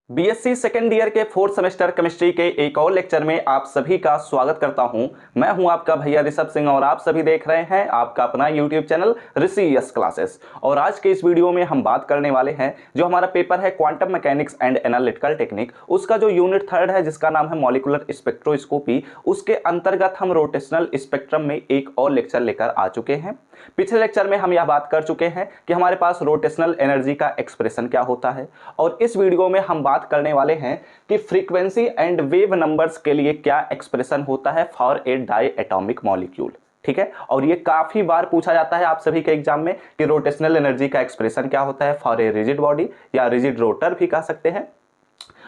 BSc second year के fourth semester chemistry के एक और लेक्चर में आप सभी का स्वागत करता हूं। मैं हूं आपका भैया ऋषभ सिंह और आप सभी देख रहे हैं आपका अपना यूट्यूब चैनल ऋषि यस क्लासेस। और आज के इस वीडियो में हम बात करने वाले हैं जो हमारा पेपर है quantum mechanics and analytical technique, उसका जो यूनिट थर्ड है जिसका नाम है मॉलिक्यूलर स्पेक्ट्रोस्कोपी, उसके अंतर्गत हम रोटेशनल स्पेक्ट्रम में एक और लेक्चर लेकर आ चुके हैं। पिछले लेक्चर में हम यह बात कर चुके हैं कि हमारे पास रोटेशनल एनर्जी का एक्सप्रेशन क्या होता है, और इस वीडियो में हम बात करने वाले हैं कि फ्रीक्वेंसी एंड वेव नंबर्स के लिए क्या एक्सप्रेशन होता है for a diatomic molecule. ठीक है, और ये काफी बार पूछा जाता है आप सभी के एग्जाम में कि रोटेशनल एनर्जी का एक्सप्रेशन क्या होता है फॉर ए रिजिड बॉडी, या रिजिड रोटर भी कह सकते हैं,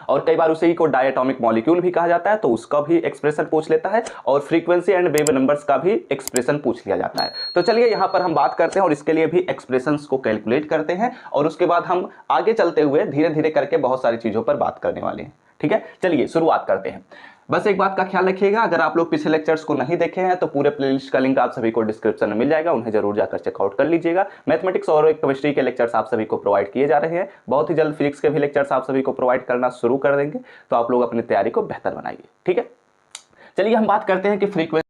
और कई बार उसे ही को डायटोमिक मॉलिक्यूल भी कहा जाता है, तो उसका भी एक्सप्रेशन पूछ लेता है, और फ्रीक्वेंसी एंड वेव नंबर्स का भी एक्सप्रेशन पूछ लिया जाता है। तो चलिए यहां पर हम बात करते हैं और इसके लिए भी एक्सप्रेशंस को कैलकुलेट करते हैं, और उसके बाद हम आगे चलते हुए धीरे धीरे करके बहुत सारी चीजों पर बात करने वाले हैं। ठीक है, चलिए शुरुआत करते हैं। बस एक बात का ख्याल रखिएगा, अगर आप लोग पिछले लेक्चर्स को नहीं देखे हैं तो पूरे प्लेलिस्ट का लिंक आप सभी को डिस्क्रिप्शन में मिल जाएगा, उन्हें जरूर जाकर चेकआउट कर लीजिएगा। मैथमेटिक्स और केमिस्ट्री के लेक्चर्स आप सभी को प्रोवाइड किए जा रहे हैं, बहुत ही जल्द फिजिक्स के भी लेक्चर्स आप सभी को प्रोवाइड करना शुरू कर देंगे, तो आप लोग अपनी तैयारी को बेहतर बनाइए। ठीक है, चलिए हम बात करते हैं कि फ्रीक्वेंसी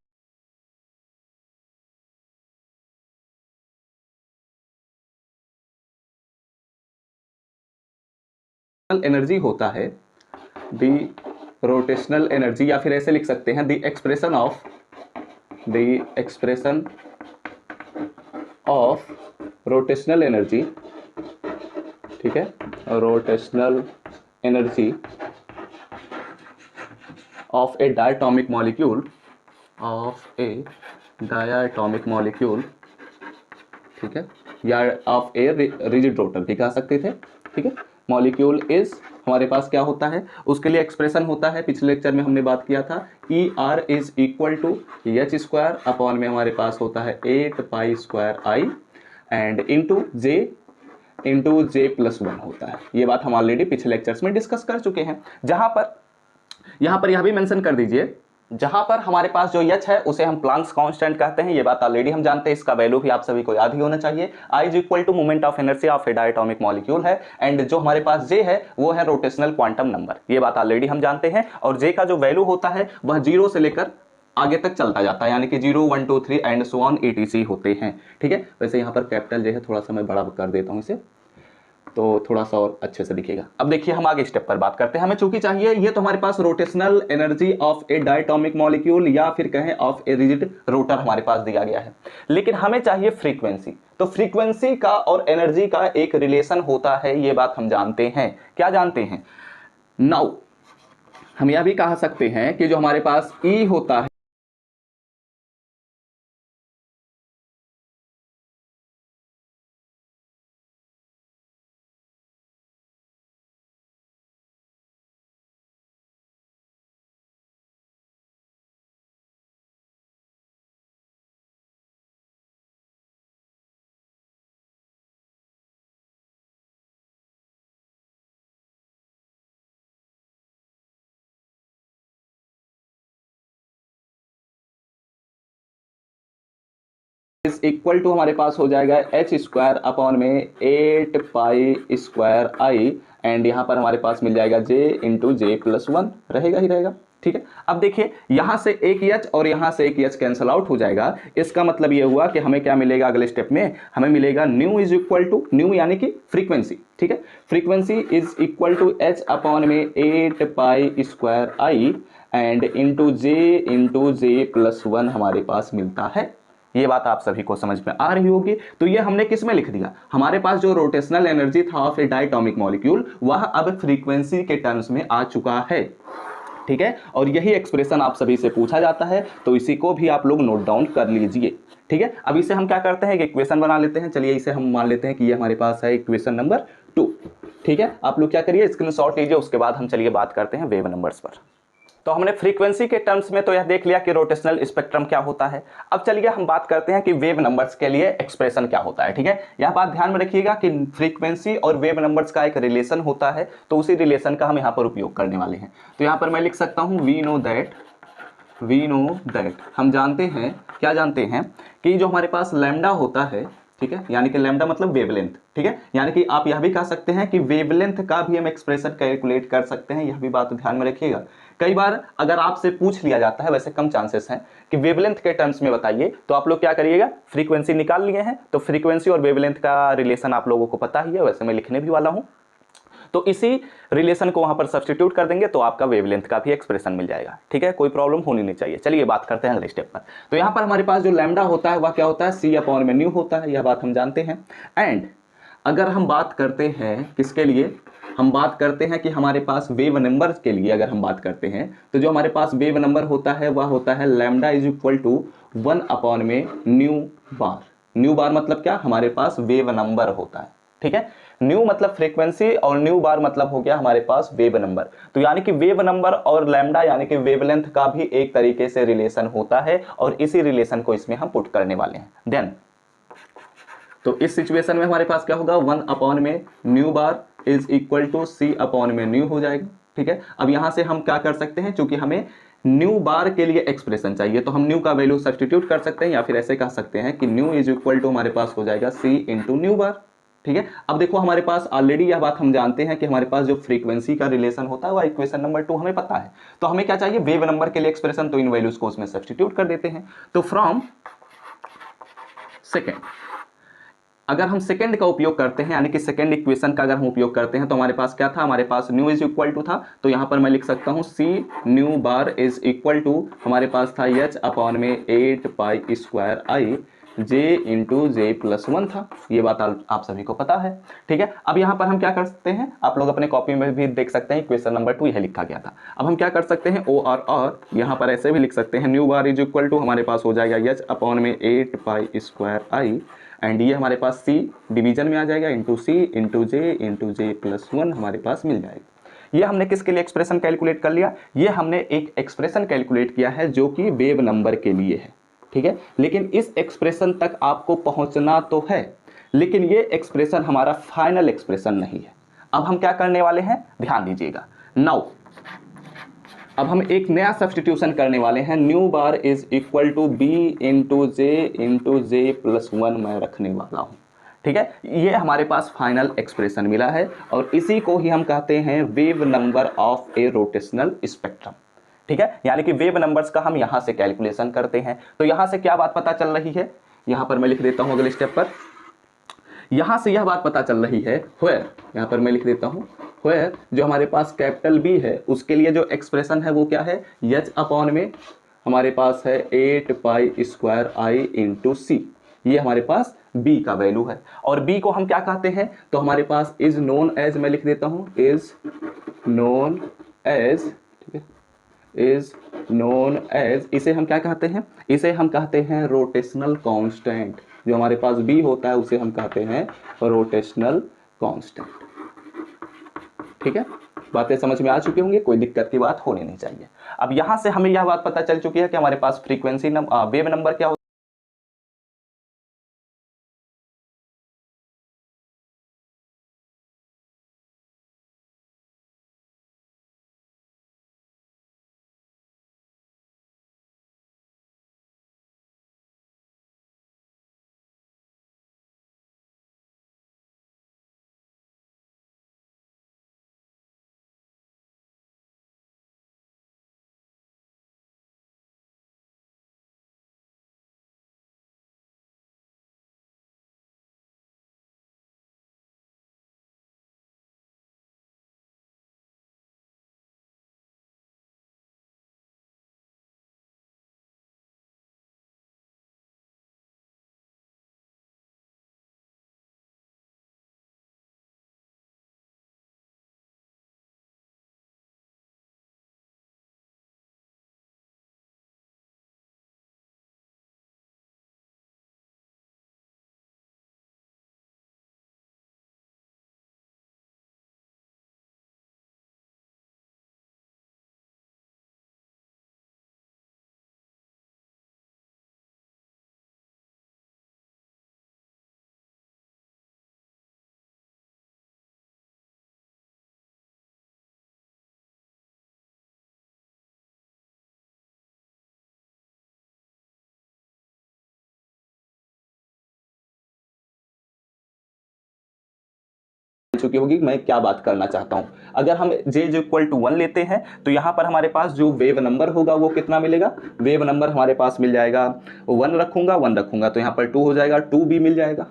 एनर्जी होता है दी रोटेशनल एनर्जी, या फिर ऐसे लिख सकते हैं the expression of rotational energy. ठीक है, rotational energy of a diatomic molecule, ठीक है, या ऑफ ए रिजिड रोटर भी कह सकते थे। ठीक है, मॉलिक्यूल इज हमारे पास क्या होता है, उसके लिए एक्सप्रेशन होता है, पिछले लेक्चर में हमने बात किया था, E R is equal to H square upon में हमारे पास होता है 8 pi square I and into J plus 1 होता है। ये बात हम ऑलरेडी पिछले लेक्चर्स में डिस्कस कर चुके हैं। यहाँ पर यह भी मेंशन कर दीजिए, जहां पर हमारे पास जो एच है उसे हम प्लांक्स कांस्टेंट कहते हैं, ये बात ऑलरेडी हम जानते हैं, इसका वैल्यू भी आप सभी को याद ही होना चाहिए। I is equal to moment of inertia of a diatomic molecule है, एंड जो हमारे पास जे है वो है रोटेशनल क्वांटम नंबर, ये बात ऑलरेडी हम जानते हैं। और जे का जो वैल्यू होता है वह 0 से लेकर आगे तक चलता जाता है, यानी कि 0 1 2 3 एंड सो ऑन etc होते हैं। ठीक है, वैसे यहाँ पर कैपिटल जे है, थोड़ा सा मैं बड़ा कर देता हूँ इसे, तो थोड़ा सा और अच्छे से दिखेगा। अब देखिए हम आगे स्टेप पर बात करते हैं। हमें चूंकि चाहिए, ये तो हमारे पास rotational energy of a diatomic molecule या फिर कहें ऑफ ए रिजिड रोटर हमारे पास दिया गया है, लेकिन हमें चाहिए फ्रीक्वेंसी। तो फ्रीक्वेंसी का और एनर्जी का एक रिलेशन होता है, ये बात हम जानते हैं। क्या जानते हैं? नाउ हम यह भी कह सकते हैं कि जो हमारे पास ई होता है इज इक्वल टू हमारे पास हो जाएगा एच स्क्वायर अपॉन में 8 पाई स्क्वायर आई, एंड यहाँ पर हमारे पास मिल जाएगा जे इंटू जे प्लस 1, रहेगा ही रहेगा। ठीक है, अब देखिए यहाँ से एक एच और यहाँ से एक एच कैंसल आउट हो जाएगा, इसका मतलब ये हुआ कि हमें क्या मिलेगा अगले स्टेप में, हमें मिलेगा nu is equal to, nu यानी कि फ्रीक्वेंसी। ठीक है, frequency is equal to H upon में 8 pi square I and into J plus 1 हमारे पास मिलता है। ये बात आप सभी को समझ में आ रही होगी। तो ये हमने किस में लिख दिया, हमारे पास जो रोटेशनल एनर्जी था ऑफ ए डायटोमिक मॉलिक्यूल वह अब फ्रीक्वेंसी के टर्म्स में आ चुका है। ठीक है, और यही एक्सप्रेशन आप सभी से पूछा जाता है, तो इसी को भी आप लोग नोट डाउन कर लीजिए। ठीक है, अब इसे हम क्या करते हैं, एक इक्वेशन बना लेते हैं। चलिए इसे हम मान लेते हैं कि ये हमारे पास है इक्वेशन नंबर 2। ठीक है, आप लोग क्या करिए, स्क्रीनशॉट लीजिए, उसके बाद हम चलिए बात करते हैं वेव नंबर्स पर। तो हमने फ्रीक्वेंसी के टर्म्स में तो यह देख लिया कि रोटेशनल स्पेक्ट्रम क्या होता है। अब चलिए हम बात करते हैं कि वेव नंबर्स के लिए एक्सप्रेशन क्या होता है। ठीक है, यह बात ध्यान में रखिएगा कि फ्रीक्वेंसी और वेव नंबर्स का एक रिलेशन होता है, तो उसी रिलेशन का हम यहाँ पर उपयोग करने वाले हैं। तो यहाँ पर मैं लिख सकता हूँ वी नो दैट हम जानते हैं, क्या जानते हैं कि जो हमारे पास लैम्डा होता है ठीक है, यानी कि लैम्डा मतलब वेवलेंथ। ठीक है, यानी कि आप यह भी कह सकते हैं कि वेवलेंथ का भी हम एक्सप्रेशन कैलकुलेट कर सकते हैं, यह भी बात ध्यान में रखिएगा। कई बार अगर आपसे पूछ लिया जाता है, वैसे कम चांसेस हैं, कि वेवलेंथ के टर्म्स में बताइए, तो आप लोग क्या करिएगा, फ्रीक्वेंसी निकाल लिए हैं तो फ्रीक्वेंसी और वेवलेंथ का रिलेशन आप लोगों को पता ही है, वैसे मैं लिखने भी वाला हूं, तो इसी रिलेशन को वहां पर सब्स्टिट्यूट कर देंगे तो आपका वेवलेंथ का भी एक्सप्रेशन मिल जाएगा। ठीक है, कोई प्रॉब्लम होनी नहीं चाहिए। चलिए बात करते हैं अगले स्टेप पर। तो यहां पर हमारे पास जो लैम्डा होता है वह क्या होता है, सी अपॉन में न्यू होता है, यह बात हम जानते हैं। एंड अगर हम बात करते हैं किसके लिए, हम बात करते हैं कि हमारे पास वेव नंबर के लिए अगर हम बात करते हैं, तो जो हमारे पास वेव नंबर होता है वह होता है lambda is equal to 1 upon में न्यू बार। न्यू बार मतलब क्या, हमारे पास वेव नंबर होता है। ठीक है, न्यू मतलब फ्रीक्वेंसी और न्यू बार मतलब हो गया हमारे पास वेव नंबर। तो यानी कि वेव नंबर और लैम्डा यानी कि वेवलेंथ का भी एक तरीके से रिलेशन होता है और इसी रिलेशन को इसमें हम पुट करने वाले हैं। देन तो इस सिचुएशन में हमारे पास क्या होगा, 1 अपॉन में nu bar is equal to C upon में न्यू हो जाएगा। ठीक है, अब यहां से हम क्या कर सकते हैं, क्योंकि हमें न्यू बार के लिए एक्सप्रेशन चाहिए तो हम न्यू का वैल्यू सब्स्टिट्यूट कर सकते हैं, या फिर ऐसे कह सकते हैं कि न्यू इज इक्वल टू हमारे पास हो जाएगा सी इंटू न्यू बार। ठीक है, अब देखो हमारे पास ऑलरेडी यह बात हम जानते हैं कि हमारे पास जो फ्रीक्वेंसी का रिलेशन होता है वह इक्वेशन नंबर 2 हमें पता है। तो हमें क्या चाहिए, वेव नंबर के लिए एक्सप्रेशन, तो इन वैल्यूज को उसमें सब्स्टिट्यूट कर देते हैं। तो फ्रॉम सेकेंड, अगर हम सेकंड का उपयोग करते हैं, यानी कि सेकंड इक्वेशन का अगर हम उपयोग करते हैं, तो हमारे पास क्या था, हमारे पास न्यू इज इक्वल टू था, तो यहां पर मैं लिख सकता हूं C nu bar is equal to, हमारे पास था एच अपॉन में 8 pi square I J into J plus 1 था। ये बात आप सभी को पता है। ठीक है, अब यहां पर हम क्या कर सकते हैं, आप लोग अपने कॉपी में भी देख सकते हैं, इक्वेशन नंबर 2 यह लिखा गया था। अब हम क्या कर सकते हैं, ओ आर और यहां पर ऐसे भी लिख सकते हैं, nu bar is equal to हमारे पास हो जाएगा एच अपॉन में 8 पाई स्क्वायर आई, एंड ये हमारे पास सी डिवीजन में आ जाएगा इंटू सी इंटू जे प्लस 1 हमारे पास मिल जाएगा। ये हमने किसके लिए एक्सप्रेशन कैलकुलेट कर लिया, ये हमने एक एक्सप्रेशन कैलकुलेट किया है जो कि वेव नंबर के लिए है। ठीक है, लेकिन इस एक्सप्रेशन तक आपको पहुंचना तो है, लेकिन ये एक्सप्रेशन हमारा फाइनल एक्सप्रेशन नहीं है। अब हम क्या करने वाले हैं, ध्यान दीजिएगा। नाउ अब हम एक नया सब्स्टिट्यूशन करने वाले हैं, nu bar is equal to B into J plus 1 मैं रखने वाला हूं। ठीक है, ये हमारे पास फाइनल एक्सप्रेशन मिला है और इसी को ही हम कहते हैं wave number of A rotational spectrum. ठीक है, यानी कि वेव नंबर्स का हम यहां से कैलकुलेशन करते हैं। तो यहां से क्या बात पता चल रही है, यहां पर मैं लिख देता हूं अगले स्टेप पर। यहां से यह बात पता चल रही है व्हेयर, यहां पर मैं लिख देता हूं व्हेयर, जो हमारे पास कैपिटल बी है उसके लिए जो एक्सप्रेशन है वो क्या है, एच अपॉन में हमारे पास है 8 पाई स्क्वायर आई इंटू सी, ये हमारे पास बी का वैल्यू है। और बी को हम क्या कहते हैं, तो हमारे पास इज नोन एज, मैं लिख देता हूं इज नोन एज, ठीक है, इज नोन एज, इसे हम क्या कहते हैं, इसे हम कहते हैं रोटेशनल कांस्टेंट। जो हमारे पास बी होता है उसे हम कहते हैं रोटेशनल कांस्टेंट। ठीक है, बातें समझ में आ चुकी होंगी, कोई दिक्कत की बात होनी नहीं चाहिए। अब यहां से हमें यह बात पता चल चुकी है कि हमारे पास फ्रीक्वेंसी वेव नंबर क्या होता है। चुकी होगी मैं क्या बात करना चाहता हूँ। अगर हम j इज इक्वल टू 1 लेते हैं तो यहाँ पर हमारे पास जो वेव नंबर होगा वो कितना मिलेगा, वेव नंबर हमारे पास मिल जाएगा 1 रखूंगा 1 रखूंगा तो यहाँ पर 2 हो जाएगा, 2 भी मिल जाएगा,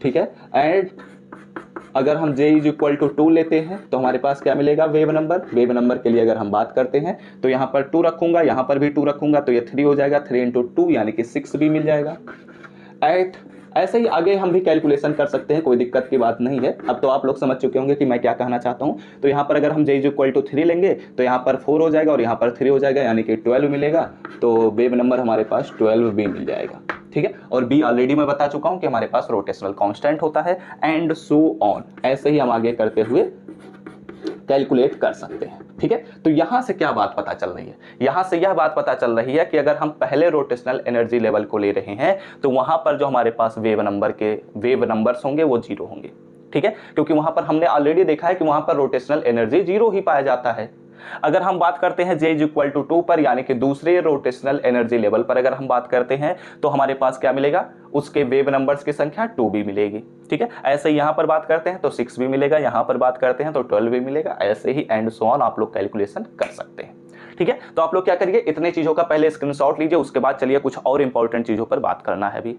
ठीक है। एंड अगर हम j इज इक्वल टू 2 लेते हैं तो हमारे पास क्या मिलेगा, वेव नंबर के लिए अगर हम बात करते हैं तो यहाँ पर 2 रखूंगा, यहाँ पर भी 2 रखूंगा तो ये 3 हो जाएगा, 3 इंटू 2 यानी कि 6 भी मिल जाएगा। ऐसे ही आगे हम भी कैलकुलेशन कर सकते हैं, कोई दिक्कत की बात नहीं है। अब तो आप लोग समझ चुके होंगे कि मैं क्या कहना चाहता हूँ। तो यहाँ पर अगर हम j इज इक्वल टू 3 लेंगे तो यहाँ पर 4 हो जाएगा और यहाँ पर 3 हो जाएगा यानी कि 12 मिलेगा, तो वेव नंबर हमारे पास 12 भी मिल जाएगा, ठीक है। और बी ऑलरेडी मैं बता चुका हूँ कि हमारे पास रोटेशनल कांस्टेंट होता है एंड सो ऑन। ऐसे ही हम आगे करते हुए कैलकुलेट कर सकते हैं, ठीक है। तो यहां से क्या बात पता चल रही है, यहां से यह बात पता चल रही है कि अगर हम पहले रोटेशनल एनर्जी लेवल को ले रहे हैं तो वहां पर जो हमारे पास वेव नंबर्स होंगे वो 0 होंगे, ठीक है, क्योंकि वहां पर हमने ऑलरेडी देखा है कि वहां पर रोटेशनल एनर्जी 0 ही पाया जाता है। अगर हम बात करते हैं j इज इक्वल टू 2 पर यानी कि दूसरे रोटेशनल एनर्जी लेवल पर अगर हम बात करते हैं तो हमारे पास क्या मिलेगा, उसके वेव नंबर्स की संख्या 2 भी मिलेगी, ठीक है। ऐसे ही यहां पर बात करते हैं तो 6 भी मिलेगा, यहां पर बात करते हैं तो 12 भी मिलेगा, ऐसे ही एंड सो ऑन आप लोग कैलकुलेशन कर सकते हैं, ठीक है। तो आप लोग क्या करिए, इतने चीजों का पहले स्क्रीनशॉट लीजिए, उसके बाद चलिए कुछ और इंपॉर्टेंट चीजों पर बात करना है अभी।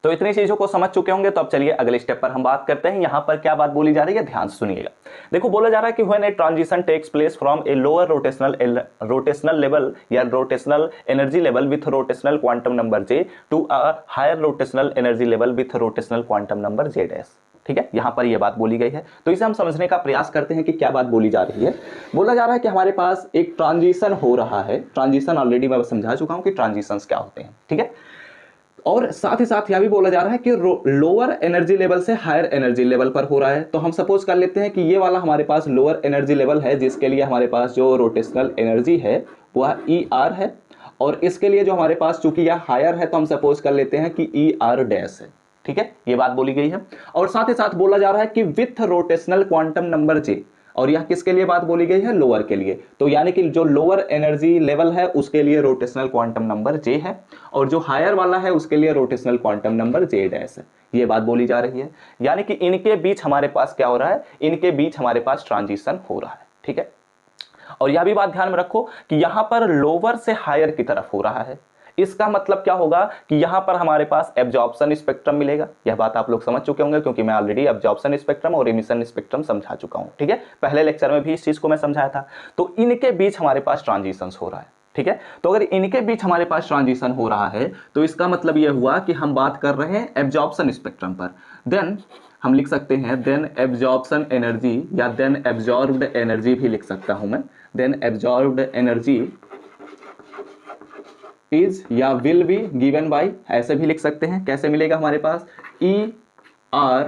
तो इतनी चीजों को समझ चुके होंगे तो अब चलिए अगले स्टेप पर हम बात करते हैं। यहां पर क्या बात बोली जा रही है, ध्यान से सुनिएगा। देखो बोला जा रहा है कि when a transition takes place from a lower rotational level या rotational energy level with rotational quantum number j to a higher rotational energy level with rotational quantum number j dash, ठीक है। यहां पर यह बात बोली गई है तो इसे हम समझने का प्रयास करते हैं कि क्या बात बोली जा रही है। बोला जा रहा है कि हमारे पास एक ट्रांजिशन हो रहा है, ट्रांजिशन ऑलरेडी मैं समझा चुका हूं कि ट्रांजिशंस क्या होते हैं, ठीक है। और साथ ही साथ यह भी बोला जा रहा है कि लोअर एनर्जी लेवल से हायर एनर्जी लेवल पर हो रहा है। तो हम सपोज कर लेते हैं कि ये वाला हमारे पास लोअर एनर्जी लेवल है जिसके लिए हमारे पास जो रोटेशनल एनर्जी है वह ER है, और इसके लिए जो हमारे पास चूंकि यह हायर है तो हम सपोज कर लेते हैं कि ER डैश है, ठीक है। ये बात बोली गई है। और साथ ही साथ बोला जा रहा है कि with rotational quantum number j, और यह किसके लिए बात बोली गई है, लोअर के लिए। तो यानी कि जो लोअर एनर्जी लेवल है उसके लिए रोटेशनल क्वांटम नंबर j है और जो हायर वाला है उसके लिए rotational quantum number j dash है। ये बात बोली जा रही है, यानी कि इनके बीच हमारे पास क्या हो रहा है, इनके बीच हमारे पास ट्रांजिशन हो रहा है, ठीक है। और यह भी बात ध्यान में रखो कि यहां पर लोअर से हायर की तरफ हो रहा है। इसका मतलब क्या होगा कि यहां पर हमारे पास एब्जॉर्प्शन स्पेक्ट्रम मिलेगा। यह बात आप लोग समझ चुके होंगे क्योंकि मैं ऑलरेडी एब्जॉर्प्शन स्पेक्ट्रम और एमिशन स्पेक्ट्रम समझा चुका हूं, ठीक है। पहले लेक्चर में भी इस चीज को मैं समझाया था। तो इनके बीच हमारे पास ट्रांजिशंस हो रहा है, ठीक है। तो अगर इनके बीच हमारे पास ट्रांजिशन हो रहा है तो इसका मतलब यह हुआ कि हम बात कर रहे हैं एब्जॉर्प्शन स्पेक्ट्रम पर। देन हम लिख सकते हैं देन एब्जॉर्प्शन एनर्जी या देन एब्जॉर्ब्ड एनर्जी भी लिख सकता हूं मैं। देन एब्जॉर्ब्ड एनर्जी इज या विल बी गिवन बाय, ऐसे भी लिख सकते हैं। कैसे मिलेगा हमारे पास, ER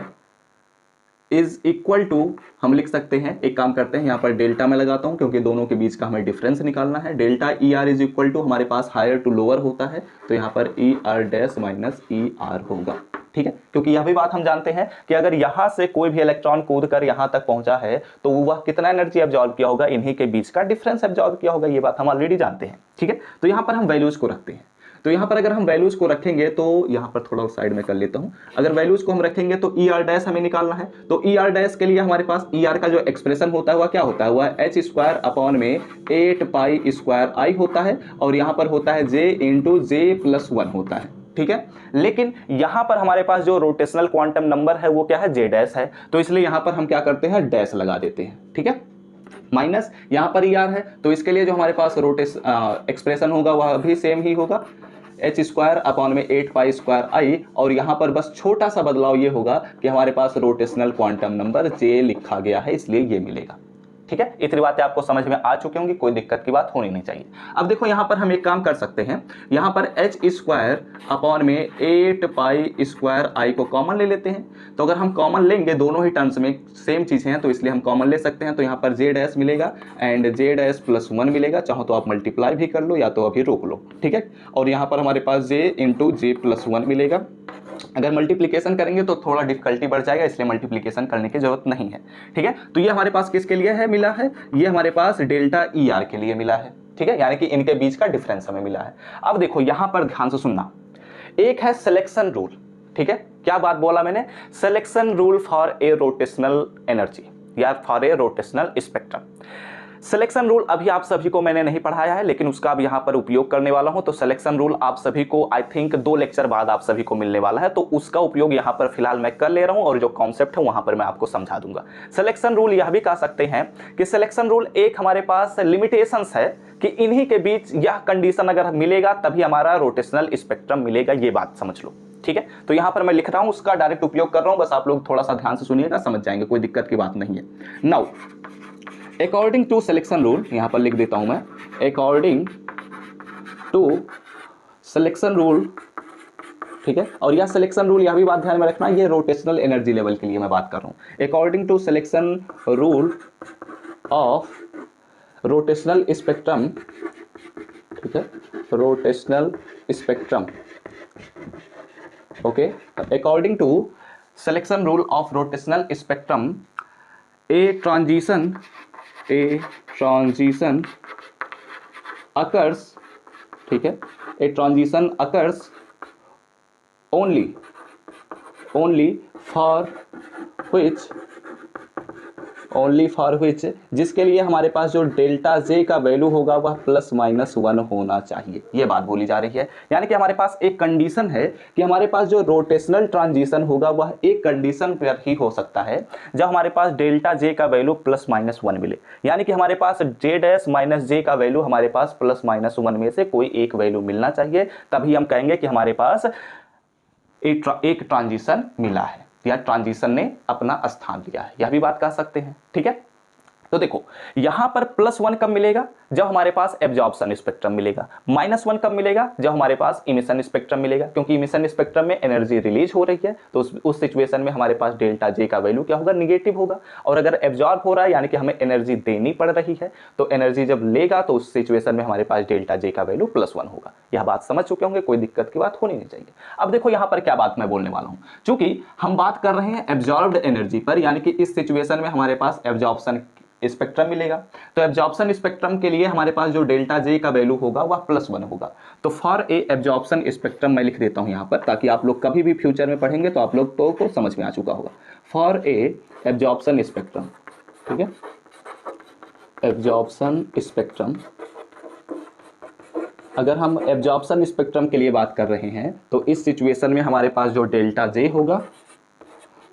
इज इक्वल टू, हम लिख सकते हैं, एक काम करते हैं यहाँ पर डेल्टा में लगाता हूं क्योंकि दोनों के बीच का हमें डिफरेंस निकालना है। Delta ER is equal to हमारे पास हायर टू लोअर होता है तो यहाँ पर ER डैश माइनस ER होगा, ठीक है। क्योंकि यह भी बात हम जानते हैं कि अगर यहां से कोई भी इलेक्ट्रॉन कूद कर यहां तक पहुंचा है तो वह कितना एनर्जी एब्जॉर्ब किया होगा, इन्हीं के बीच का डिफरेंस एब्जॉर्ब किया होगा। ये बात हम ऑलरेडी जानते हैं, ठीक है। तो यहां पर हम वैल्यूज को रखते हैं। तो यहां पर अगर हम वैल्यूज को रखेंगे तो यहां पर थोड़ा साइड में कर लेता हूं। अगर वैल्यूज को हम रखेंगे तो ER डैश हमें निकालना है। तो ER डैश के लिए हमारे पास ER का जो एक्सप्रेशन होता है वह क्या होता है, वह h स्क्वायर अपॉन में 8 पाई स्क्वायर I होता है और यहां पर होता है j इंटू j+1 होता है, ठीक है। लेकिन यहां पर हमारे पास जो रोटेशनल क्वांटम नंबर है वो क्या है, j डैश है। तो इसलिए यहां पर हम क्या करते हैं, डैश लगा देते हैं, ठीक है। माइनस यहां पर ER है तो इसके लिए जो हमारे पास एक्सप्रेशन होगा वह भी सेम ही होगा, h स्क्वायर अपॉन में 8 पाई स्क्वायर I, और यहां पर बस छोटा सा बदलाव ये होगा कि हमारे पास रोटेशनल क्वांटम नंबर j लिखा गया है, इसलिए ये मिलेगा, ठीक है। इतनी बातें आपको समझ में आ चुकी होंगी, कोई दिक्कत की बात होनी नहीं चाहिए। अब देखो यहां पर हम एक काम कर सकते हैं, यहां पर h स्क्वायर अपॉन में 8 पाई स्क्वायर I को कॉमन ले लेते हैं। तो अगर हम कॉमन लेंगे, दोनों ही टर्म्स में सेम चीजें हैं तो इसलिए हम कॉमन ले सकते हैं। तो यहां पर j डैश मिलेगा एंड j डैश +1 मिलेगा। चाहो तो आप मल्टीप्लाई भी कर लो या तो अभी रोक लो, ठीक है। और यहां पर हमारे पास j इंटू j+1 मिलेगा। अगर मल्टीप्लिकेशन करेंगे तो थोड़ा डिफिकल्टी बढ़ जाएगा, इसलिए मल्टीप्लिकेशन करने की जरूरत नहीं है, ठीक है। तो ये हमारे पास किसके लिए है मिला है, ये हमारे पास डेल्टा ER के लिए मिला है, ठीक है। यानी कि इनके बीच का डिफरेंस हमें मिला है। अब देखो यहां पर ध्यान से सुनना, एक है सिलेक्शन रूल, ठीक है। क्या बात बोला मैंने? Selection rule for a rotational energy या for a rotational spectrum. Selection rule अभी आप सभी को मैंने नहीं पढ़ाया है, लेकिन उसका अब यहाँ पर उपयोग करने वाला हूं। तो सिलेक्शन रूल आप सभी को आई थिंक 2 लेक्चर बाद आप सभी को मिलने वाला है, तो उसका उपयोग यहाँ पर फिलहाल मैं कर ले रहा हूं और जो कॉन्सेप्ट है वहां पर मैं आपको समझा दूंगा। सिलेक्शन रूल यह भी कह सकते हैं कि सिलेक्शन रूल एक हमारे पास लिमिटेशंस है कि इन्हीं के बीच यह कंडीशन अगर मिलेगा तभी हमारा रोटेशनल स्पेक्ट्रम मिलेगा, ये बात समझ लो। ठीक है, तो यहां पर मैं लिख रहा हूं, उसका डायरेक्ट उपयोग कर रहा हूं, बस आप लोग थोड़ा सा ध्यान से सुनिएगा, समझ जाएंगे, कोई दिक्कत की बात नहीं है। Now according to selection rule, यहां पर लिख देता हूं मैं, अकॉर्डिंग टू सिलेक्शन रूल, ठीक है, और यह सिलेक्शन रूल, यह भी बात ध्यान में रखना, ये रोटेशनल एनर्जी लेवल के लिए मैं बात कर रहा हूं। According to selection rule of rotational spectrum, ठीक है, rotational spectrum, okay, according to selection rule of rotational spectrum, a transition occurs, ठीक है, a transition occurs only for which जिसके लिए हमारे पास जो डेल्टा जे का वैल्यू होगा वह +-1 होना चाहिए, ये बात बोली जा रही है। यानी कि हमारे पास एक कंडीशन है कि हमारे पास जो रोटेशनल ट्रांजिशन होगा वह एक कंडीशन पर ही हो सकता है जब हमारे पास डेल्टा जे का वैल्यू +-1 मिले। यानी कि हमारे पास जे डैश माइनस जे का वैल्यू हमारे पास +-1 में से कोई एक वैल्यू मिलना चाहिए, तभी हम कहेंगे कि हमारे पास एक ट्रांजिशन मिला है या ट्रांजिशन ने अपना स्थान लिया है, यह भी बात कह सकते हैं। ठीक है, तो देखो यहां पर +1 कब मिलेगा? जब हमारे पास एब्जॉर्प्शन स्पेक्ट्रम मिलेगा। -1 कब मिलेगा? जब हमारे पास इमिशन स्पेक्ट्रम मिलेगा, क्योंकि इमिशन स्पेक्ट्रम में एनर्जी रिलीज हो रही है, तो उस सिचुएशन में हमारे पास डेल्टा जे का वैल्यू क्या होगा? निगेटिव होगा। और अगर एब्जॉर्ब हो रहा है यानी कि हमें एनर्जी देनी पड़ रही है, तो एनर्जी जब लेगा तो उस सिचुएशन में हमारे पास डेल्टा जे का वैल्यू +1 होगा। यह बात समझ चुके होंगे, कोई दिक्कत की बात होनी नहीं चाहिए। अब देखो यहां पर क्या बात मैं बोलने वाला हूं, चूंकि हम बात कर रहे हैं एब्जॉर्ब्ड एनर्जी पर, यानी कि इस सिचुएशन में हमारे पास एब्जॉर्प्शन स्पेक्ट्रम मिलेगा, तो एब्जॉर्प्शन स्पेक्ट्रम के लिए हमारे पास जो डेल्टा जे का वैल्यू होगा वह +1 होगा। तो फॉर ए एब्जॉर्प्शन स्पेक्ट्रम मैं लिख देता हूं यहां पर, ताकि आप लोग कभी भी फ्यूचर में पढ़ेंगे तो आप लोग को समझ में आ चुका होगा। फॉर ए एब्जॉर्प्शन स्पेक्ट्रम, ठीक है, एब्जॉर्प्शन स्पेक्ट्रम, अगर हम एब्जॉर्प्शन स्पेक्ट्रम के लिए बात कर रहे हैं तो इस सिचुएशन में हमारे पास जो डेल्टा जे होगा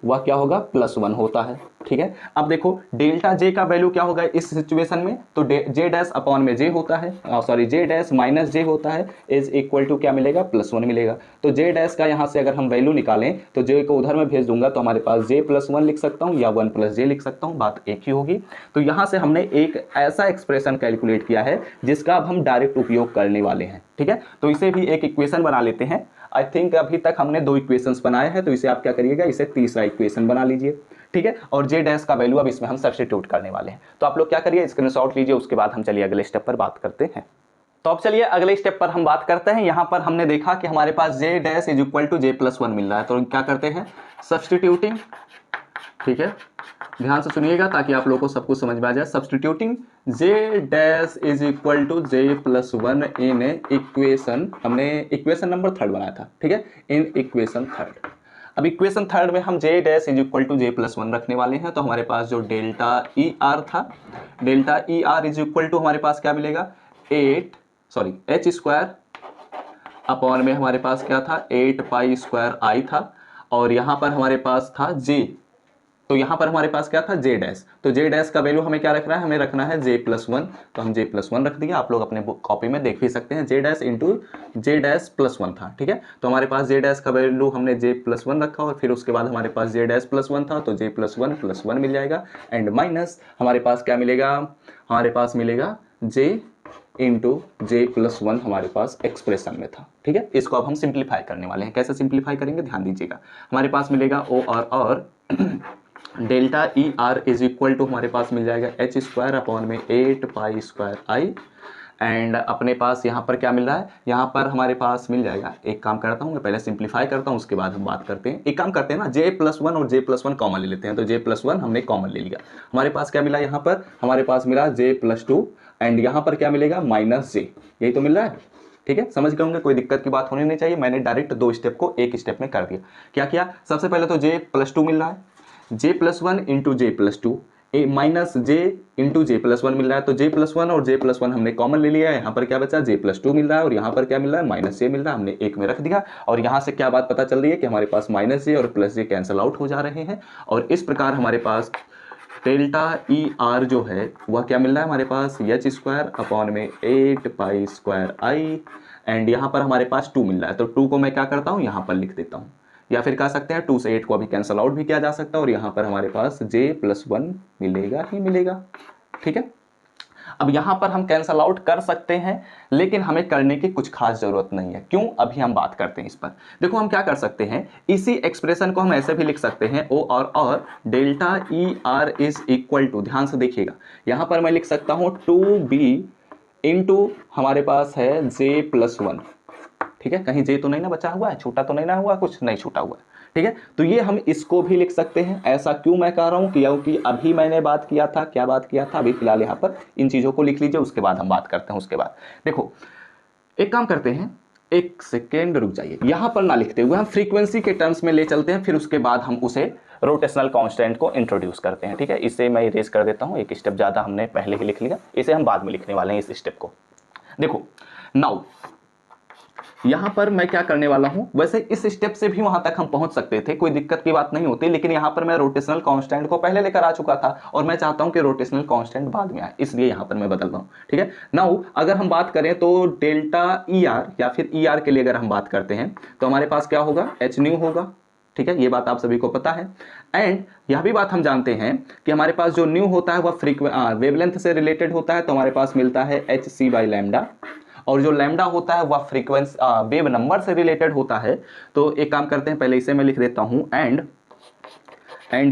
वह क्या होगा? +1 होता है। ठीक है, अब देखो डेल्टा जे का वैल्यू क्या होगा इस सिचुएशन में? तो जे डैश अपॉन में जे होता है, सॉरी जे डैश माइनस जे होता है, इज इक्वल टू क्या मिलेगा? +1 मिलेगा। तो जे डैश का यहाँ से अगर हम वैल्यू निकालें तो जे को उधर में भेज दूंगा तो हमारे पास जे +1 लिख सकता हूँ या 1 + जे लिख सकता हूँ, बात एक ही होगी। तो यहाँ से हमने एक ऐसा एक्सप्रेशन कैलकुलेट किया है जिसका अब हम डायरेक्ट उपयोग करने वाले हैं। ठीक है, तो इसे भी एक इक्वेशन बना लेते हैं। आई थिंक अभी तक हमने 2 इक्वेशंस बनाए हैं, तो इसे आप क्या करिएगा, इसे तीसरा इक्वेशन बना लीजिए। ठीक है, और जे डैश का वैल्यू अब इसमें हम सब्स्टिट्यूट करने वाले हैं। तो आप लोग क्या करिए, स्क्रीनशॉट लीजिए, उसके बाद हम चलिए अगले स्टेप पर बात करते हैं। तो अब चलिए अगले स्टेप पर हम बात करते हैं। यहाँ पर हमने देखा कि हमारे पास जे dash is equal to J +1 मिल रहा है, तो क्या करते हैं? सब्स्टिट्यूटिंग, ठीक है, ध्यान से सुनिएगा ताकि आप लोगों को सब कुछ समझ में आ जाए। Substituting J dash is equal to J +1 in equation, हमने इक्वेशन नंबर 3 बनाया था। ठीक है, इन इक्वेशन 3। अब इक्वेशन 3 में हम J dash is equal to J +1 रखने वाले हैं। तो हमारे पास जो डेल्टा ई आर था, delta E R is equal to हमारे पास क्या मिलेगा? h² अपॉन में हमारे पास क्या था? 8π² था, और यहाँ पर हमारे पास था जे, तो यहाँ पर हमारे पास क्या था? J dash. तो जे डैश का वैल्यू हमें क्या रखना है? हमें रखना है जे +1, तो हम जे +1 रख दिया। आप लोग अपने कॉपी में देख भी सकते हैं, J dash into J dash +1 था। ठीक है, तो हमारे पास जे डैश का वैल्यू हमने जे +1 रखा, और फिर उसके बाद हमारे पास जे डैश +1 था, तो जे +1 मिल जाएगा, एंड माइनस हमारे पास क्या मिलेगा? हमारे पास मिलेगा जे इंटू जे +1 हमारे पास एक्सप्रेशन में था। ठीक है, इसको अब हम सिंप्लीफाई करने वाले हैं। कैसे सिंप्लीफाई करेंगे, ध्यान दीजिएगा। हमारे पास मिलेगा ओ और delta E R is equal to हमारे पास मिल जाएगा h² अपॉन में 8π², एंड अपने पास यहाँ पर क्या मिल रहा है? यहाँ पर हमारे पास मिल जाएगा, एक काम करता हूँ मैं, पहले सिंप्लीफाई करता हूँ, उसके बाद हम बात करते हैं। एक काम करते हैं ना, जे +1 और जे +1 कॉमन ले लेते हैं। तो जे +1 हमने कॉमन ले लिया, हमारे पास क्या मिला? यहाँ पर हमारे पास मिला जे +2, एंड यहाँ पर क्या मिलेगा? -j, यही तो मिल रहा है। ठीक है, समझ गए होंगे, कोई दिक्कत की बात होनी नहीं चाहिए। मैंने डायरेक्ट 2 स्टेप को एक स्टेप में कर दिया। क्या किया, सबसे पहले तो j+2 मिल रहा है, j+1 into j+2 minus j into j+1 मिल रहा है, तो j+1 और j+1 हमने कॉमन ले लिया है, यहाँ पर क्या बचा j+2 मिल रहा है और यहाँ पर क्या मिल रहा है -j मिल रहा है, हमने एक में रख दिया। और यहाँ से क्या बात पता चल रही है कि हमारे पास -j और +j कैंसिल आउट हो जा रहे हैं और इस प्रकार हमारे पास डेल्टा ई आर जो है वह क्या मिल रहा है हमारे पास h²/8π²i एंड यहाँ पर हमारे पास 2 मिल रहा है, तो 2 को मैं क्या करता हूँ यहाँ पर लिख देता हूँ, या फिर कह सकते हैं 2 से 8 को अभी कैंसिल आउट भी किया जा सकता है और यहाँ पर हमारे पास j+1 मिलेगा ही मिलेगा। ठीक है, अब यहाँ पर हम कैंसल आउट कर सकते हैं लेकिन हमें करने की कुछ खास जरूरत नहीं है। क्यों, अभी हम बात करते हैं इस पर। देखो हम क्या कर सकते हैं, इसी एक्सप्रेशन को हम ऐसे भी लिख सकते हैं ओ और delta E R is equal to, ध्यान से देखिएगा, यहाँ पर मैं लिख सकता हूँ 2b इंटू हमारे पास है j+1। ठीक है, कहीं j तो नहीं ना बचा हुआ है, छूटा तो नहीं ना हुआ, कुछ नहीं छूटा हुआ है। ठीक है, तो ये हम इसको भी लिख सकते हैं। ऐसा क्यों मैं कह रहा हूं, क्योंकि अभी मैंने बात किया था, क्या बात किया था, अभी फिलहाल यहाँ पर इन चीज़ों को लिख लीजिए, उसके बाद हम बात करते हैं। उसके बाद देखो एक काम करते हैं, एक सेकेंड रुक जाइए, यहाँ पर ना लिखते हुए हम फ्रीक्वेंसी के टर्म्स में ले चलते हैं, फिर उसके बाद हम उसे रोटेशनल कांस्टेंट को इंट्रोड्यूस करते हैं। ठीक है, इसे मैं इरेज कर देता हूँ, एक स्टेप ज़्यादा हमने पहले ही लिख लिया, इसे हम बाद में लिखने वाले हैं इस स्टेप को। देखो नाउ यहां पर मैं क्या करने वाला हूं, वैसे इस स्टेप से भी वहां तक हम पहुंच सकते थे, कोई दिक्कत की बात नहीं होती, लेकिन यहां पर मैं रोटेशनल कांस्टेंट को पहले लेकर आ चुका था और मैं चाहता हूं कि रोटेशनल कांस्टेंट बाद में आए, इसलिए यहां पर मैं बदल रहा हूं। ठीक है, नाउ अगर हम बात करें तो डेल्टा ई आर या फिर ई आर के लिए अगर हम बात करते हैं तो हमारे पास क्या होगा, एच न्यू होगा। ठीक है, ये बात आप सभी को पता है एंड यह भी बात हम जानते हैं कि हमारे पास जो न्यू होता है वह वेवलेंथ से रिलेटेड होता है, तो हमारे पास मिलता है hc/λ, और जो लैम्डा होता है वह फ्रीक्वेंसी वेव नंबर से रिलेटेड होता है। तो एक काम करते हैं, पहले इसे मैं लिख देता हूं एंड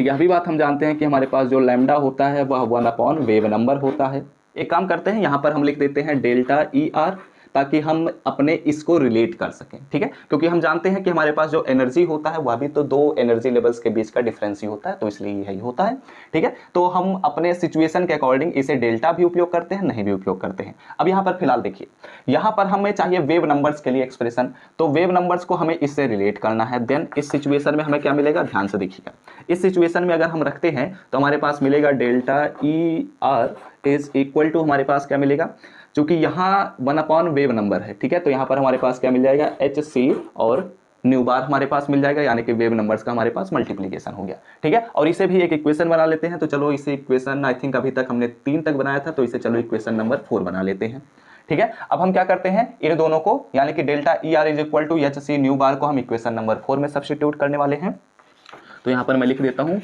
यह भी बात हम जानते हैं कि हमारे पास जो लैम्डा होता है वह 1/, वेव नंबर होता है। एक काम करते हैं, यहां पर हम लिख देते हैं डेल्टा ई आर, ताकि हम अपने इसको रिलेट कर सकें। ठीक है, क्योंकि हम जानते हैं कि हमारे पास जो एनर्जी होता है वह भी तो 2 एनर्जी लेवल्स के बीच का डिफरेंस ही होता है, तो इसलिए यही होता है। ठीक है, तो हम अपने सिचुएशन के अकॉर्डिंग इसे डेल्टा भी उपयोग करते हैं, नहीं भी उपयोग करते हैं। अब यहाँ पर फिलहाल देखिए, यहाँ पर हमें चाहिए वेव नंबर्स के लिए एक्सप्रेशन, तो वेव नंबर्स को हमें इससे रिलेट करना है। देन इस सिचुएशन में हमें क्या मिलेगा, ध्यान से देखिएगा, इस सिचुएशन में अगर हम रखते हैं तो हमारे पास मिलेगा delta E R is equal to, हमारे पास क्या मिलेगा, चूंकि यहाँ 1/, वेव नंबर है। ठीक है, तो यहाँ पर हमारे पास क्या मिल जाएगा, HC और न्यू बार हमारे पास मिल जाएगा, यानी कि वेव नंबर्स का हमारे पास मल्टीप्लीकेशन हो गया। ठीक है, और इसे भी एक इक्वेशन बना लेते हैं, तो चलो इसे इक्वेशन आई थिंक अभी तक हमने 3 तक बनाया था, तो इसे चलो इक्वेशन नंबर 4 बना लेते हैं। ठीक है, अब हम क्या करते हैं, इन दोनों को यानी कि delta E R is equal to HC nu bar को हम इक्वेशन नंबर 4 में सब्स्टिट्यूट करने वाले हैं। तो यहाँ पर मैं लिख देता हूँ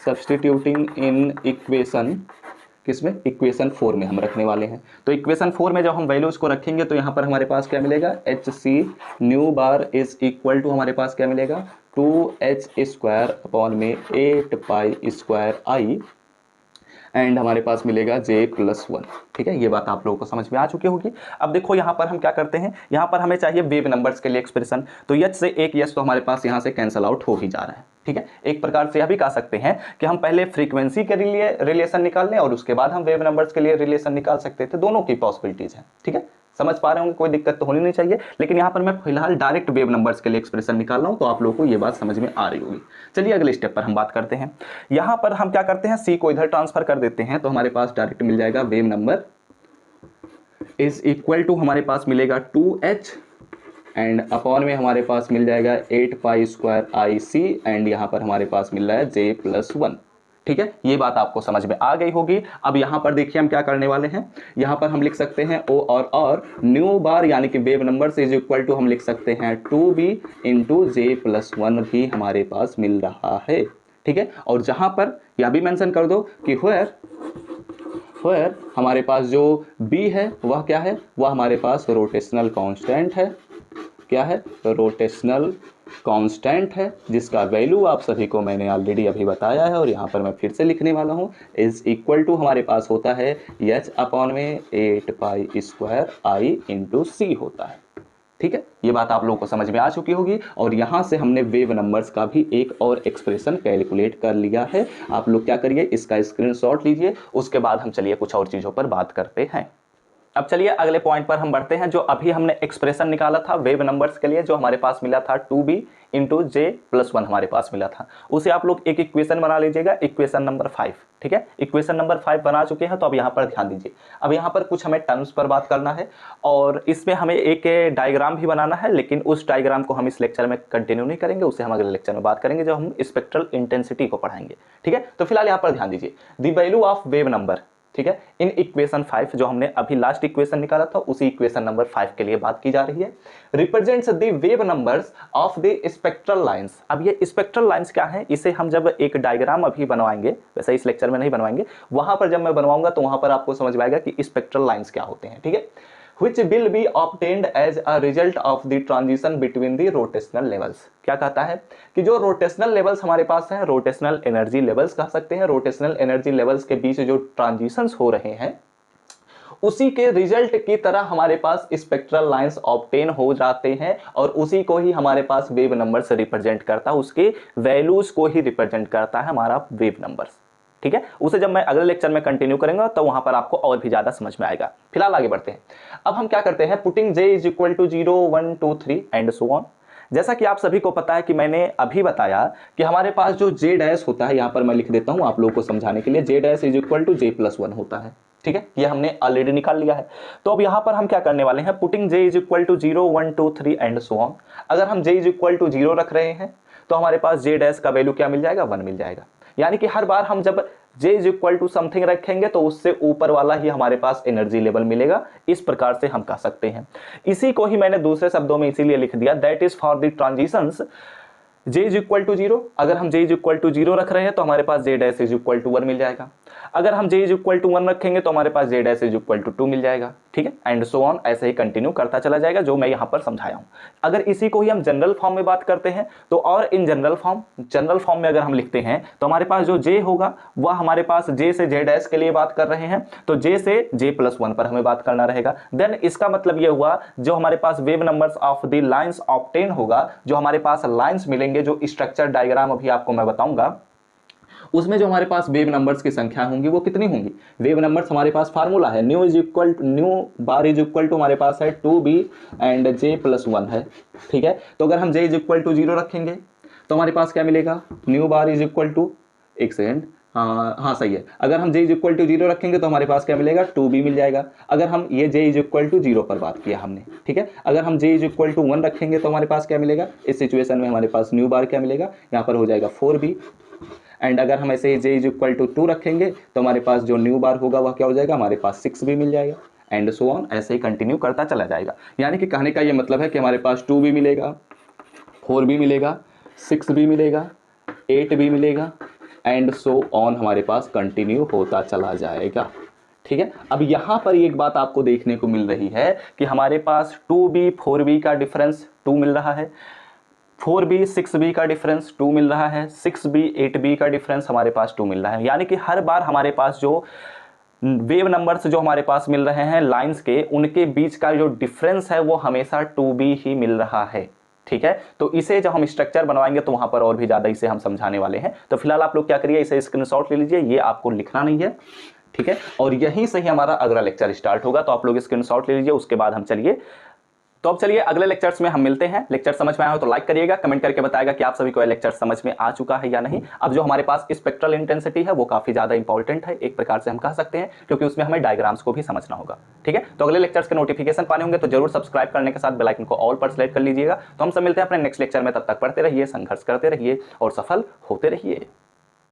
सब्स्टिट्यूटिंग इन इक्वेशन, किसमें, इक्वेशन 4 में हम रखने वाले हैं। तो इक्वेशन 4 में जब हम वैल्यूज को रखेंगे तो यहाँ पर हमारे पास क्या मिलेगा, HC nu bar is equal to, हमारे पास क्या मिलेगा, 2h²/8π² एंड हमारे पास मिलेगा j+1। ठीक है, ये बात आप लोगों को समझ में आ चुकी होगी। अब देखो यहाँ पर हम क्या करते हैं, यहाँ पर हमें चाहिए वेव नंबर्स के लिए एक्सप्रेशन, तो यच से एक यच तो हमारे पास यहाँ से कैंसल आउट हो ही जा रहा है। ठीक है, एक प्रकार से यह भी कह सकते हैं कि हम पहले फ्रीक्वेंसी के लिए रिलेशन निकाल लें और उसके बाद हम वेव नंबर्स के लिए रिलेशन निकाल सकते थे, दोनों की पॉसिबिलिटीज हैं। ठीक है, समझ पा रहे होंगे, कोई दिक्कत तो होनी नहीं चाहिए, लेकिन यहाँ पर मैं फिलहाल डायरेक्ट वेव नंबर्स के लिए एक्सप्रेशन निकाल रहा हूँ, तो आप लोगों को ये बात समझ में आ रही होगी। चलिए अगले स्टेप पर हम बात करते हैं। यहाँ पर हम क्या करते हैं, C को इधर ट्रांसफर कर देते हैं, तो हमारे पास डायरेक्ट मिल जाएगा wave number is equal to, हमारे पास मिलेगा 2h एंड अपॉन में हमारे पास मिल जाएगा 8π²IC एंड यहाँ पर हमारे पास मिल रहा है j+1। ठीक है, ये बात आपको समझ में आ गई होगी। अब यहाँ पर देखिए हम क्या करने वाले हैं, यहाँ पर हम लिख सकते हैं ओ और न्यू बार यानी कि वेव नंबर से इज इक्वल टू हम लिख सकते हैं 2b इंटू j+1 भी हमारे पास मिल रहा है। ठीक है, और जहाँ पर यह भी मेंशन कर दो कि व्हेयर हमारे पास जो b है वह क्या है, वह हमारे पास रोटेशनल कांस्टेंट है। क्या है, रोटेशनल कांस्टेंट है, जिसका वैल्यू आप सभी को मैंने ऑलरेडी अभी बताया है और यहाँ पर मैं फिर से लिखने वाला हूँ, इज इक्वल टू हमारे पास होता है h/8π² इंटू C होता है। ठीक है, ये बात आप लोगों को समझ में आ चुकी होगी और यहाँ से हमने वेव नंबर्स का भी एक और एक्सप्रेशन कैलकुलेट कर लिया है। आप लोग क्या करिए, इसका स्क्रीनशॉट लीजिए, उसके बाद हम चलिए कुछ और चीज़ों पर बात करते हैं। अब चलिए अगले पॉइंट पर हम बढ़ते हैं। जो अभी हमने एक्सप्रेशन निकाला था वेव नंबर्स के लिए, जो हमारे पास मिला था 2b इंटू j+1 हमारे पास मिला था, उसे आप लोग एक इक्वेशन बना लीजिएगा, इक्वेशन नंबर 5। ठीक है, इक्वेशन नंबर 5 बना चुके हैं। तो अब यहाँ पर ध्यान दीजिए, अब यहाँ पर कुछ हमें टर्म्स पर बात करना है और इसमें हमें एक डायग्राम भी बनाना है, लेकिन उस डायग्राम को हम इस लेक्चर में कंटिन्यू नहीं करेंगे, उसे हम अगले लेक्चर में बात करेंगे जब हम स्पेक्ट्रल इंटेंसिटी को पढ़ाएंगे। ठीक है, तो फिलहाल यहाँ पर ध्यान दीजिए, the value of wave number, ठीक है, इन इक्वेशन 5 जो हमने अभी लास्ट इक्वेशन निकाला था उसी इक्वेशन नंबर 5 के लिए बात की जा रही है, represents the wave numbers of the spectral lines. अब ये स्पेक्ट्रल लाइंस क्या है, इसे हम जब एक डायग्राम अभी बनवाएंगे, वैसे इस लेक्चर में नहीं बनवाएंगे, वहां पर जब मैं बनवाऊंगा तो वहां पर आपको समझ में आएगा कि स्पेक्ट्रल लाइंस क्या होते हैं। ठीक है, which will be obtained as a result of the transition between the rotational levels। क्या कहता है कि जो रोटेशनल लेवल्स हमारे पास हैं, रोटेशनल एनर्जी लेवल्स कह सकते हैं, रोटेशनल एनर्जी लेवल्स के बीच जो ट्रांजिशंस हो रहे हैं उसी के रिजल्ट की तरह हमारे पास स्पेक्ट्रल लाइंस ऑब्टेन हो जाते हैं और उसी को ही हमारे पास वेव नंबर से रिप्रेजेंट करता है, उसके वैल्यूज को ही रिप्रेजेंट करता है हमारा वेव नंबर्स। ठीक है, उसे जब मैं अगले लेक्चर में कंटिन्यू करेंगे तो वहां पर आपको और भी ज्यादा समझ में आएगा। फिलहाल आगे बढ़ते हैं। अब हम क्या करते हैं, putting j is equal to 0 1 2 3 and so on. जैसा कि आप सभी को पता है कि मैंने अभी बताया कि हमारे पास जो j डैश होता है, यहां पर मैं लिख देता हूं आप लोगों को समझाने के लिए, j dash is equal to j+1 होता है। ठीक है, ये हमने ऑलरेडी निकाल लिया है। तो अब यहां पर हम क्या करने वाले हैं, putting j is equal to 0 1 2 3 and so on. अगर हम j इज इक्वल टू 0 रख रहे हैं तो हमारे पास j डैश का वैल्यू क्या मिल जाएगा, 1 मिल जाएगा। यानी कि हर बार हम जब j is equal to something रखेंगे तो उससे ऊपर वाला ही हमारे पास एनर्जी लेवल मिलेगा, इस प्रकार से हम कह सकते हैं। इसी को ही मैंने दूसरे शब्दों में इसीलिए लिख दिया, that is for the transitions j is equal to 0। अगर हम j इज इक्वल टू 0 रख रहे हैं तो हमारे पास j dash is equal to 1 मिल जाएगा। अगर हम j इज इक्वल टू 1 रखेंगे तो हमारे पास j dash is equal to 2 मिल जाएगा। ठीक है, एंड सो ऑन, ऐसे ही कंटिन्यू करता चला जाएगा जो मैं यहाँ पर समझाया हूँ। अगर इसी को ही हम जनरल फॉर्म में बात करते हैं तो, और इन जनरल फॉर्म में अगर हम लिखते हैं तो हमारे पास जो j होगा वह हमारे पास j से j डैश के लिए बात कर रहे हैं तो j से j+1 पर हमें बात करना रहेगा। देन इसका मतलब यह हुआ जो हमारे पास wave numbers of the lines obtain होगा, जो हमारे पास लाइंस मिलेंगे, जो स्ट्रक्चर डायग्राम अभी आपको मैं बताऊंगा, उसमें जो हमारे पास वेव नंबर्स की संख्या होंगी वो कितनी होंगी। वेव नंबर्स हमारे पास फार्मूला है, nu bar is equal to हमारे पास है 2b एंड j+1 है। ठीक है, तो अगर हम j इज इक्वल टू 0 रखेंगे तो हमारे पास क्या मिलेगा, nu bar is equal to, एक सेकेंड, हाँ सही है, अगर हम j इज इक्वल टू 0 रखेंगे तो हमारे पास क्या मिलेगा, 2b मिल जाएगा। अगर हम ये j इज इक्वल टू 0 पर बात किया हमने। ठीक है, अगर हम j इज इक्वल टू 1 रखेंगे तो हमारे पास क्या मिलेगा, इस सिचुएशन में हमारे पास न्यू बार क्या मिलेगा, यहाँ पर हो जाएगा 4b। एंड अगर हम ऐसे j इज इक्वल टू 2 रखेंगे तो हमारे पास जो न्यू बार होगा वह क्या हो जाएगा, हमारे पास 6b मिल जाएगा। एंड सो ऑन, ऐसे ही कंटिन्यू करता चला जाएगा। यानी कि कहने का ये मतलब है कि हमारे पास 2b मिलेगा, 4b मिलेगा, 6b मिलेगा, 8b मिलेगा, एंड सो ऑन हमारे पास कंटिन्यू होता चला जाएगा। ठीक है, अब यहाँ पर एक बात आपको देखने को मिल रही है कि हमारे पास 2b 4b का डिफरेंस 2 मिल रहा है, 4b 6b का डिफरेंस 2 मिल रहा है, 6b 8b का डिफरेंस हमारे पास 2 मिल रहा है। यानी कि हर बार हमारे पास जो वेव नंबर्स जो हमारे पास मिल रहे हैं लाइंस के, उनके बीच का जो डिफरेंस है वो हमेशा 2b ही मिल रहा है। ठीक है, तो इसे जब हम स्ट्रक्चर बनवाएंगे तो वहां पर और भी ज्यादा इसे हम समझाने वाले हैं। तो फिलहाल आप लोग क्या करिए, इसे स्क्रीनशॉट ले लीजिए, ये आपको लिखना नहीं है। ठीक है, और यहीं से ही हमारा अगला लेक्चर स्टार्ट होगा, तो आप लोग स्क्रीनशॉट ले लीजिए, उसके बाद हम चलिए। तो अब चलिए अगले लेक्चर्स में हम मिलते हैं। लेक्चर समझ में आया हो तो लाइक करिएगा, कमेंट करके बताएगा कि आप सभी को यह लेक्चर समझ में आ चुका है या नहीं। अब जो हमारे पास स्पेक्ट्रल इंटेंसिटी है वो काफी ज्यादा इंपॉर्टेंट है, एक प्रकार से हम कह सकते हैं, क्योंकि उसमें हमें डायग्राम्स को भी समझना होगा। ठीक है, तो अगले लेक्चर्स के नोटिफिकेशन पाने होंगे तो जरूर सब्सक्राइब करने के साथ बेल आइकन को ऑल पर सेलेक्ट कर लीजिएगा। तो हम सब मिलते हैं अपने नेक्स्ट लेक्चर में, तब तक पढ़ते रहिए, संघर्ष करते रहिए और सफल होते रहिए।